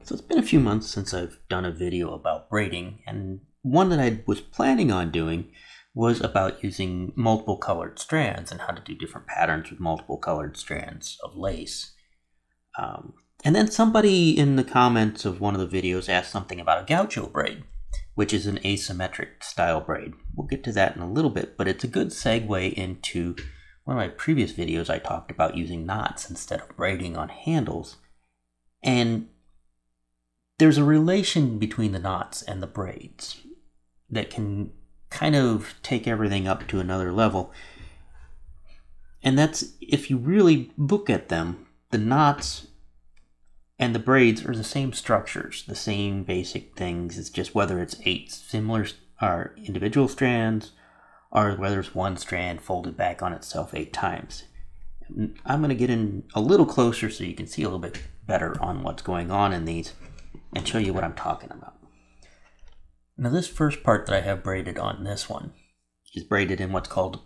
So it's been a few months since I've done a video about braiding, and one that I was planning on doing was about using multiple colored strands and how to do different patterns with multiple colored strands of lace. And then somebody in the comments of one of the videos asked something about a gaucho braid, which is an asymmetric style braid. We'll get to that in a little bit, but it's a good segue into one of my previous videos. I talked about using knots instead of braiding on handles, and there's a relation between the knots and the braids that can kind of take everything up to another level. And that's, if you really look at them, the knots and the braids are the same structures, the same basic things. It's just whether it's 8 similar or individual strands, or whether it's one strand folded back on itself 8 times. I'm going to get in a little closer so you can see a little bit better on what's going on in these and show you what I'm talking about. Now, this first part that I have braided on this one is braided in what's called,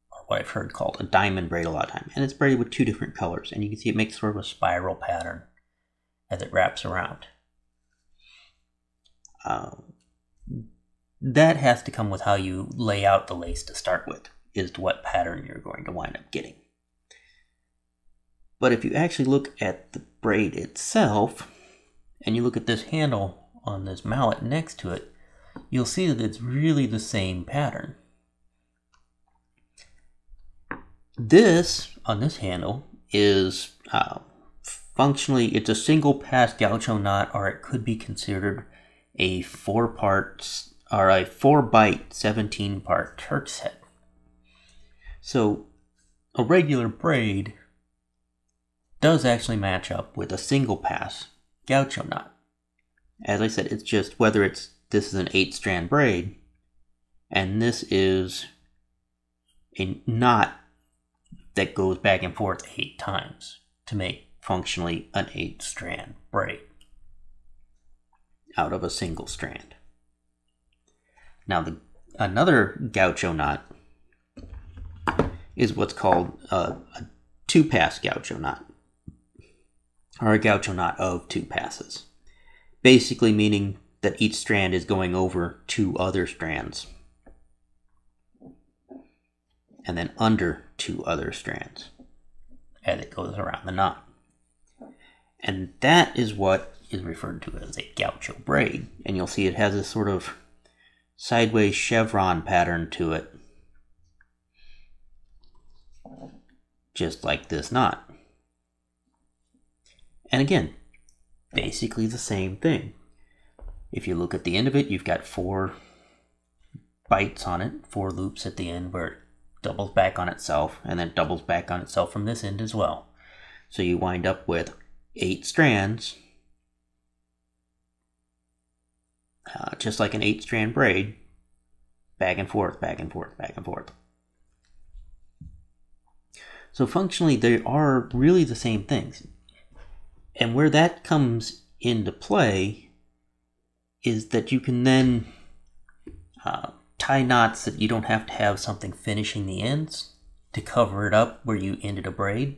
or what I've heard called, a diamond braid a lot of time. And it's braided with 2 different colors, and you can see it makes sort of a spiral pattern as it wraps around. That has to come with how you lay out the lace to start with, is what pattern you're going to wind up getting. But if you actually look at the braid itself, and you look at this handle on this mallet next to it, you'll see that it's really the same pattern. This, on this handle, is functionally, it's a single pass gaucho knot, or it could be considered a 4-part, or a 4-bight 17-part Turk's head. So a regular braid does actually match up with a single pass gaucho knot. As I said, it's just whether this is an 8-strand braid and this is a knot that goes back and forth 8 times to make functionally an 8-strand braid out of a single strand. Now, another gaucho knot is what's called a 2-pass gaucho knot, or a gaucho knot of 2 passes. Basically meaning that each strand is going over 2 other strands, and then under 2 other strands as it goes around the knot. And that is what is referred to as a gaucho braid. And you'll see it has this sort of sideways chevron pattern to it, just like this knot. And again, basically the same thing. If you look at the end of it, you've got 4 bights on it, 4 loops at the end where it doubles back on itself, and then doubles back on itself from this end as well. So you wind up with 8 strands, just like an 8-strand braid, back and forth, back and forth, back and forth. So functionally, they are really the same things. And where that comes into play is that you can then tie knots that you don't have to have something finishing the ends to cover it up where you ended a braid.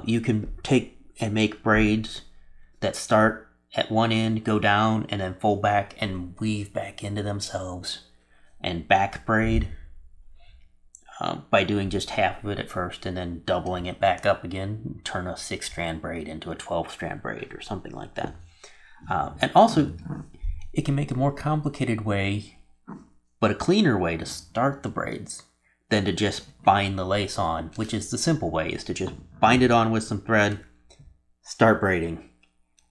You can take and make braids that start at one end, go down, and then fold back and weave back into themselves and back braid by doing just half of it at first and then doubling it back up again, turn a 6-strand braid into a 12-strand braid or something like that. And also, it can make a more complicated way, but a cleaner way to start the braids than to just bind the lace on, which is the simple way, is to just bind it on with some thread, start braiding,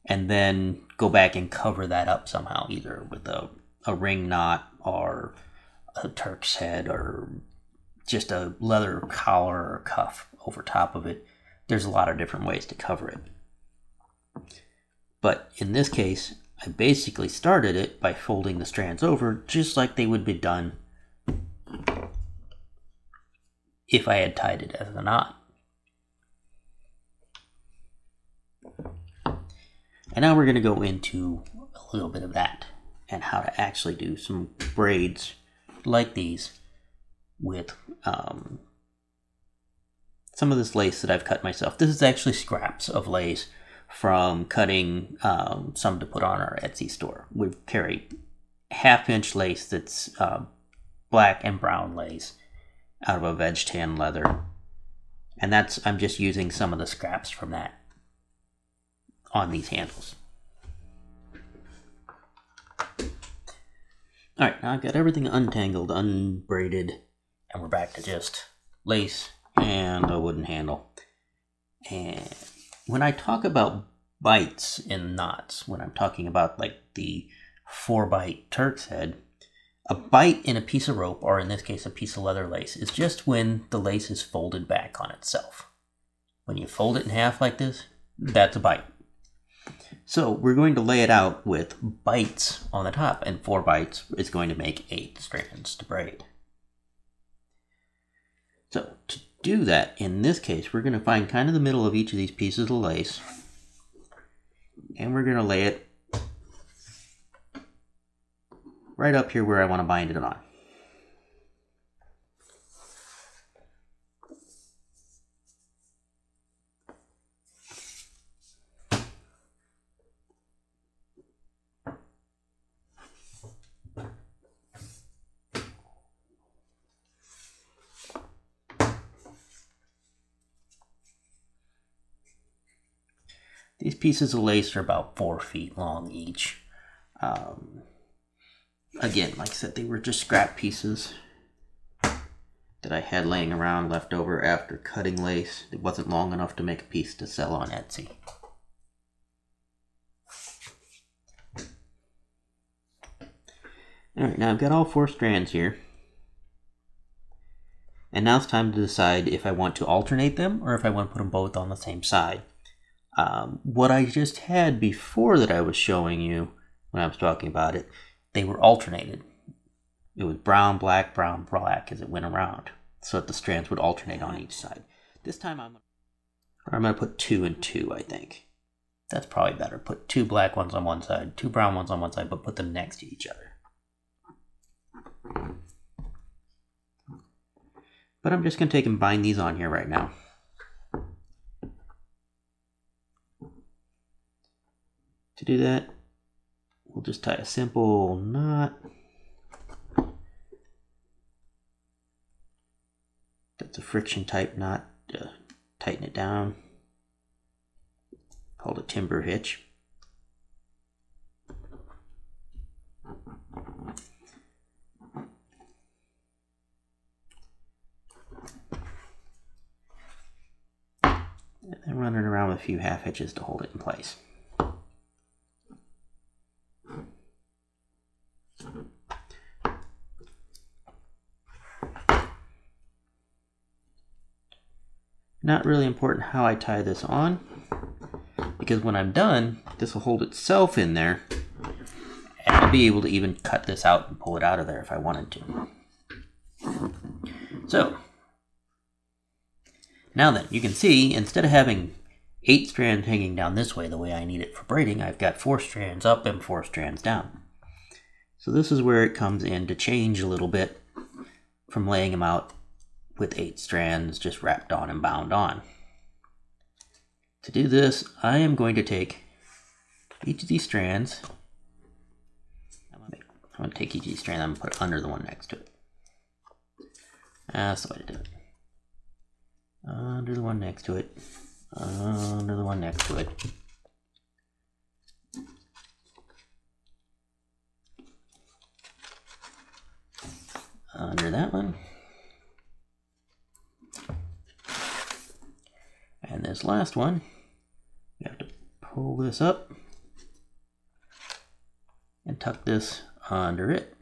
and then go back and cover that up somehow, either with a ring knot or a Turk's head or just a leather collar or cuff over top of it. There's a lot of different ways to cover it. But in this case, I basically started it by folding the strands over just like they would be done if I had tied it as a knot. And now we're going to go into a little bit of that and how to actually do some braids like these with some of this lace that I've cut myself. This is actually scraps of lace from cutting some to put on our Etsy store. We carry 1/2 inch lace that's black and brown lace out of a veg tan leather. And I'm just using some of the scraps from that on these handles. Alright, now I've got everything untangled, unbraided, and we're back to just lace and a wooden handle. And when I talk about bights in knots, when I'm talking about like the 4-bight Turk's head, a bight in a piece of rope, or in this case a piece of leather lace, is just when the lace is folded back on itself. When you fold it in half like this, that's a bight. So we're going to lay it out with bights on the top, and 4 bights is going to make 8 strands to braid. So to do that, in this case, we're going to find kind of the middle of each of these pieces of lace, and we're going to lay it right up here where I want to bind it on. These pieces of lace are about 4 feet long each. Again, like I said, they were just scrap pieces that I had laying around left over after cutting lace. It wasn't long enough to make a piece to sell on Etsy. Alright, now I've got all 4 strands here. And now it's time to decide if I want to alternate them or if I want to put them both on the same side. What I just had before that I was showing you when I was talking about it, they were alternated. It was brown, black as it went around, so that the strands would alternate on each side. This time I'm going to put 2 and 2, I think. That's probably better. Put 2 black ones on one side, 2 brown ones on one side, but put them next to each other. But I'm just going to take and bind these on here right now. To do that, we'll just tie a simple knot. That's a friction type knot to tighten it down, called a timber hitch. And then running around with a few half hitches to hold it in place. Not really important how I tie this on, because when I'm done, this will hold itself in there, and I'll be able to even cut this out and pull it out of there if I wanted to. So, now then, you can see, instead of having 8 strands hanging down this way the way I need it for braiding, I've got 4 strands up and 4 strands down. So this is where it comes in to change a little bit from laying them out with 8 strands just wrapped on and bound on. To do this, I am going to take each of these strands. I'm going to take each of these strands, I'm going to put it under the one next to it. That's the way to do it. Under the one next to it. Under the one next to it. Under that one. And this last one, you have to pull this up and tuck this under it.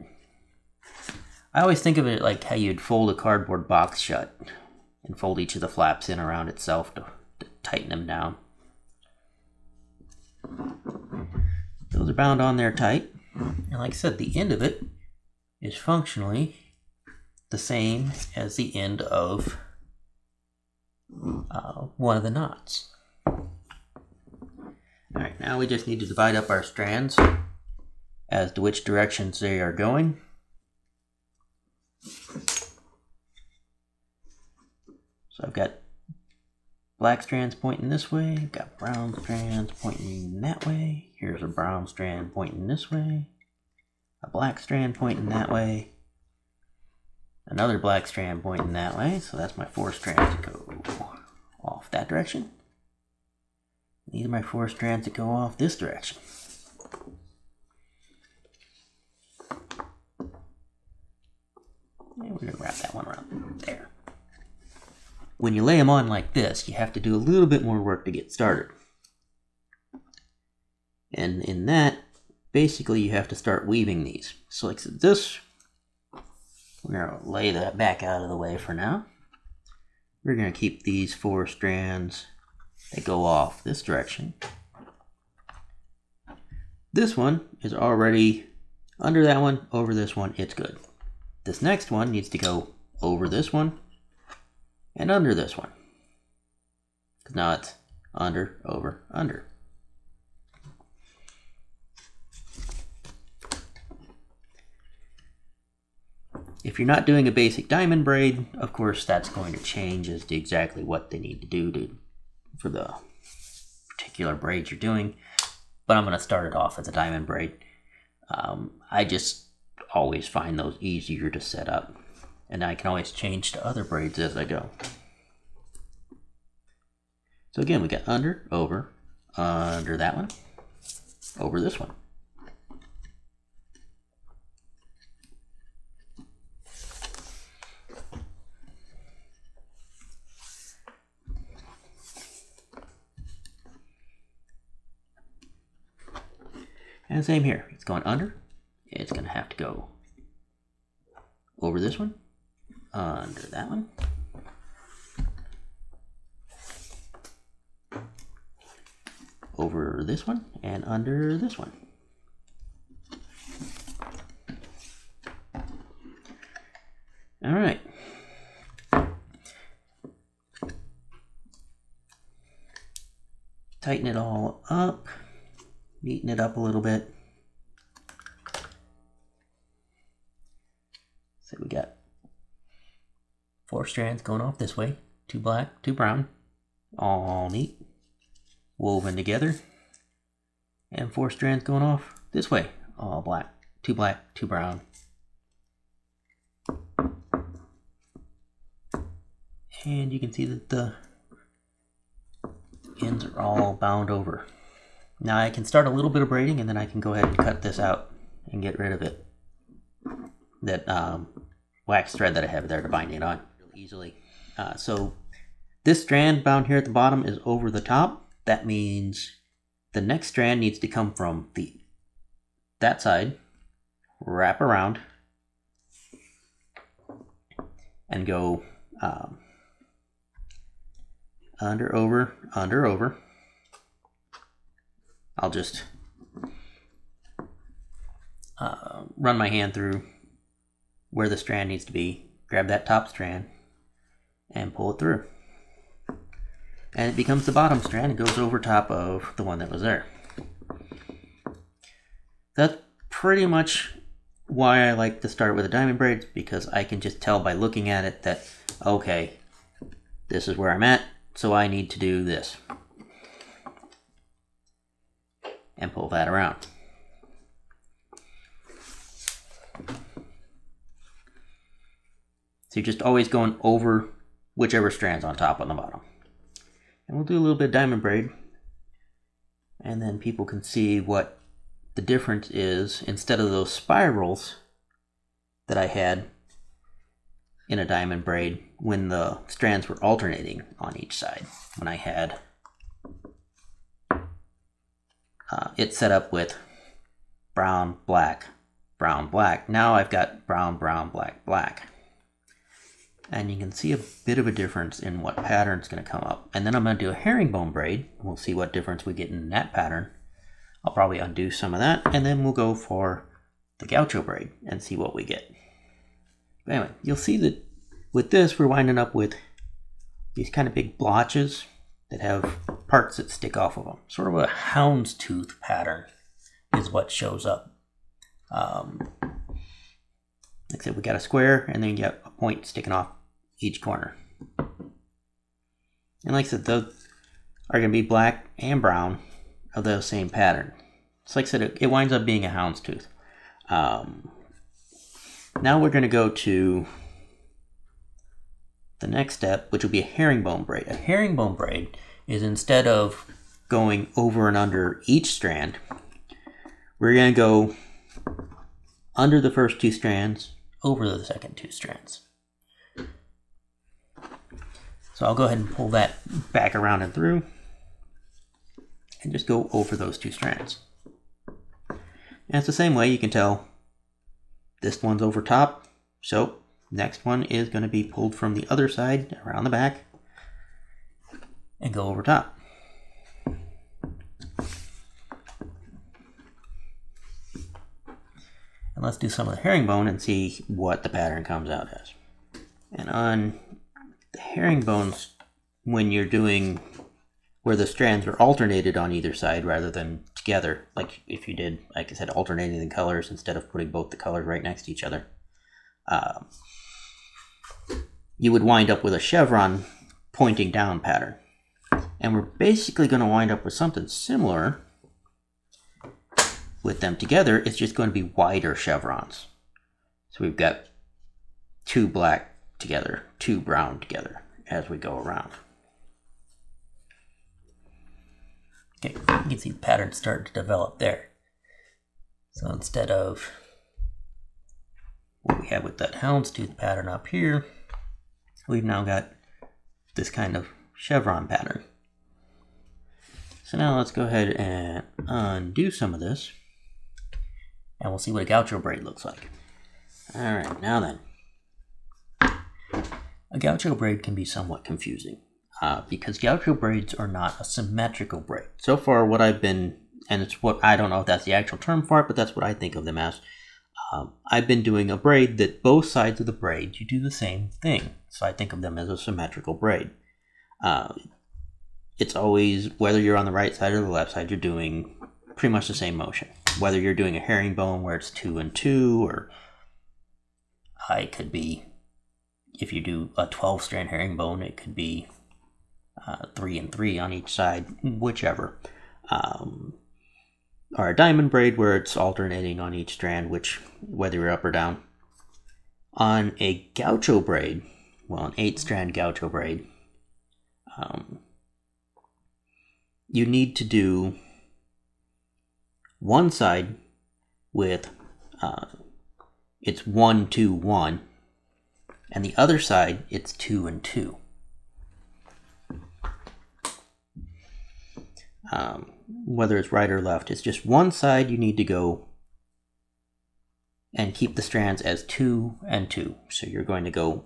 I always think of it like how you'd fold a cardboard box shut and fold each of the flaps in around itself to tighten them down. Those are bound on there tight. And like I said, the end of it is functionally the same as the end of one of the knots. Alright, now we just need to divide up our strands as to which directions they are going. So I've got black strands pointing this way, got brown strands pointing that way. Here's a brown strand pointing this way, a black strand pointing that way, another black strand pointing that way. So that's my 4 strands that go off that direction. These are my 4 strands that go off this direction. And we're going to wrap that one around there. When you lay them on like this, you have to do a little bit more work to get started. And in that, basically you have to start weaving these. So like this, we're going to lay that back out of the way for now. We're going to keep these 4 strands that go off this direction. This one is already under that one, over this one, it's good. This next one needs to go over this one and under this one. Because now it's under, over, under. If you're not doing a basic diamond braid, of course that's going to change as to exactly what they need to do for the particular braid you're doing. But I'm going to start it off as a diamond braid. I just always find those easier to set up, and I can always change to other braids as I go. So again, we got under, over, under that one, over this one. And same here, it's going under, it's going to have to go over this one, under that one, over this one, and under this one. All right. Tighten it all up. Neaten it up a little bit. So we got 4 strands going off this way, 2 black, 2 brown, all neat, woven together, and 4 strands going off this way, all black, 2 brown. And you can see that the ends are all bound over. Now I can start a little bit of braiding, and then I can go ahead and cut this out and get rid of it. That wax thread that I have there to bind it on really easily. So this strand bound here at the bottom is over the top. That means the next strand needs to come from that side, wrap around, and go under, over, under, over. I'll just run my hand through where the strand needs to be, grab that top strand, and pull it through. And it becomes the bottom strand and goes over top of the one that was there. That's pretty much why I like to start with a diamond braid, because I can just tell by looking at it that, okay, this is where I'm at, so I need to do this. And pull that around. So you're just always going over whichever strand's on top on the bottom. And we'll do a little bit of diamond braid, and then people can see what the difference is. Instead of those spirals that I had in a diamond braid when the strands were alternating on each side, when I had it set up with brown, black, brown, black. Now I've got brown, brown, black, black. And you can see a bit of a difference in what pattern's going to come up. And then I'm going to do a herringbone braid. We'll see what difference we get in that pattern. I'll probably undo some of that, and then we'll go for the Gaucho braid and see what we get. But anyway, you'll see that with this, we're winding up with these kind of big blotches that have parts that stick off of them. Sort of a houndstooth pattern is what shows up. Like I said, we got a square, and then you got a point sticking off each corner. And like I said, those are going to be black and brown of the same pattern. So like I said, it winds up being a houndstooth. Now we're going to go to the next step, which will be a herringbone braid. A herringbone braid is, instead of going over and under each strand, we're going to go under the first 2 strands, over the second 2 strands. So I'll go ahead and pull that back around and through, and just go over those 2 strands. And it's the same way. You can tell this one's over top, so next one is going to be pulled from the other side around the back and go over top. And let's do some of the herringbone and see what the pattern comes out as. And on the herringbones, when you're doing where the strands are alternated on either side rather than together, like if you did, like I said, alternating the colors instead of putting both the colors right next to each other, you would wind up with a chevron pointing down pattern. And we're basically going to wind up with something similar with them together. It's just going to be wider chevrons. So we've got 2 black together, 2 brown together as we go around. Okay, you can see the pattern start to develop there. So instead of what we had with that houndstooth pattern up here, we've now got this kind of chevron pattern. So now let's go ahead and undo some of this, and we'll see what a gaucho braid looks like. Alright, now then. A gaucho braid can be somewhat confusing because gaucho braids are not a symmetrical braid. So far what I've been, and it's what, I don't know if that's the actual term for it, but that's what I think of them as. I've been doing a braid that both sides of the braid, you do the same thing. So I think of them as a symmetrical braid. It's always, whether you're on the right side or the left side, you're doing pretty much the same motion. Whether you're doing a herringbone where it's 2 and 2, or it could be, if you do a 12-strand herringbone, it could be 3 and 3 on each side, whichever. Or a diamond braid where it's alternating on each strand, whether you're up or down. On a gaucho braid, well, an 8-strand gaucho braid, you need to do one side with it's 1, 2, 1, and the other side it's 2 and 2. Whether it's right or left, it's just one side you need to go and keep the strands as 2 and 2. So you're going to go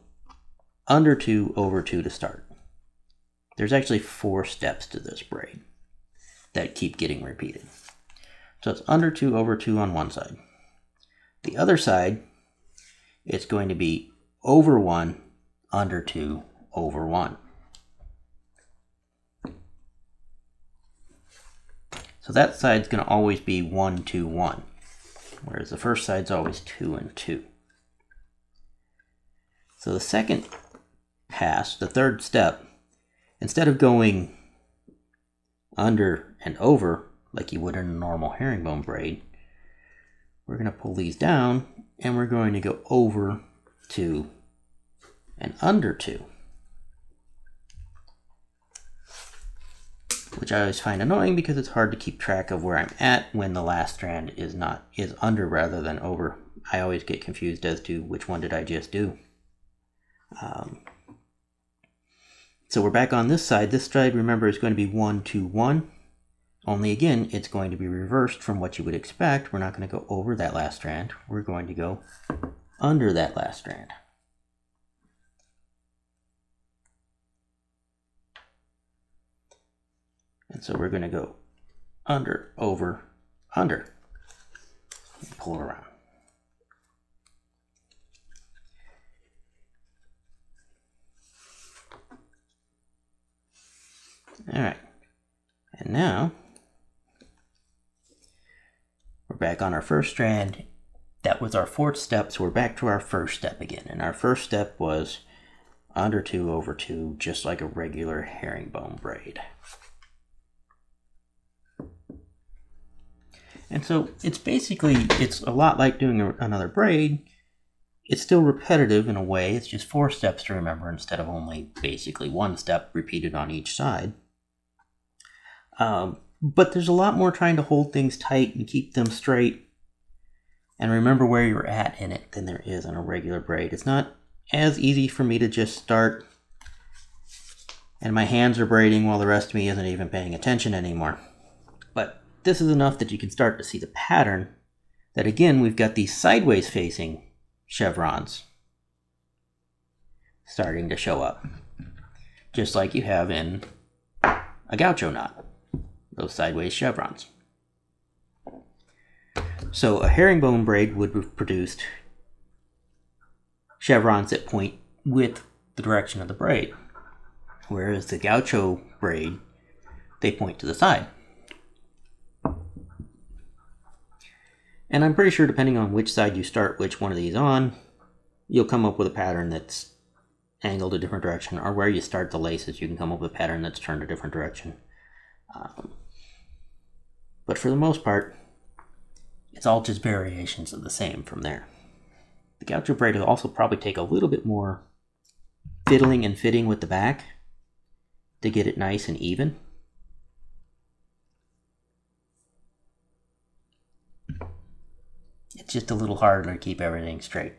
under 2, over 2 to start. There's actually 4 steps to this braid that keep getting repeated. So it's under 2, over 2 on one side. The other side, it's going to be over 1, under 2, over 1. So that side's going to always be 1, 2, 1, whereas the first side's always 2 and 2. So the second pass, the third step, instead of going under and over like you would in a normal herringbone braid, we're going to pull these down and we're going to go over 2 and under 2. Which I always find annoying because it's hard to keep track of where I'm at when the last strand is under rather than over. I always get confused as to which one did I just do. So we're back on this side. This side, remember, is going to be 1, 2, 1. Only again, it's going to be reversed from what you would expect. We're not going to go over that last strand. We're going to go under that last strand. And so we're going to go under, over, under, and pull around. All right, and now we're back on our first strand. That was our 4th step, so we're back to our first step again. And our first step was under 2 over 2, just like a regular herringbone braid. And so it's a lot like doing another braid. It's still repetitive in a way. It's just 4 steps to remember instead of only basically 1 step repeated on each side. But there's a lot more trying to hold things tight and keep them straight and remember where you're at in it than there is in a regular braid. It's not as easy for me to just start and my hands are braiding while the rest of me isn't even paying attention anymore. But this is enough that you can start to see the pattern that, again, we've got these sideways facing chevrons starting to show up, just like you have in a gaucho knot, those sideways chevrons. So a herringbone braid would have produced chevrons that point with the direction of the braid, whereas the gaucho braid, they point to the side. And I'm pretty sure depending on which side you start which one of these on, you'll come up with a pattern that's angled a different direction, or where you start the laces, you can come up with a pattern that's turned a different direction. But for the most part, it's all just variations of the same from there. The gaucho braid will also probably take a little bit more fiddling and fitting with the back to get it nice and even. It's just a little harder to keep everything straight.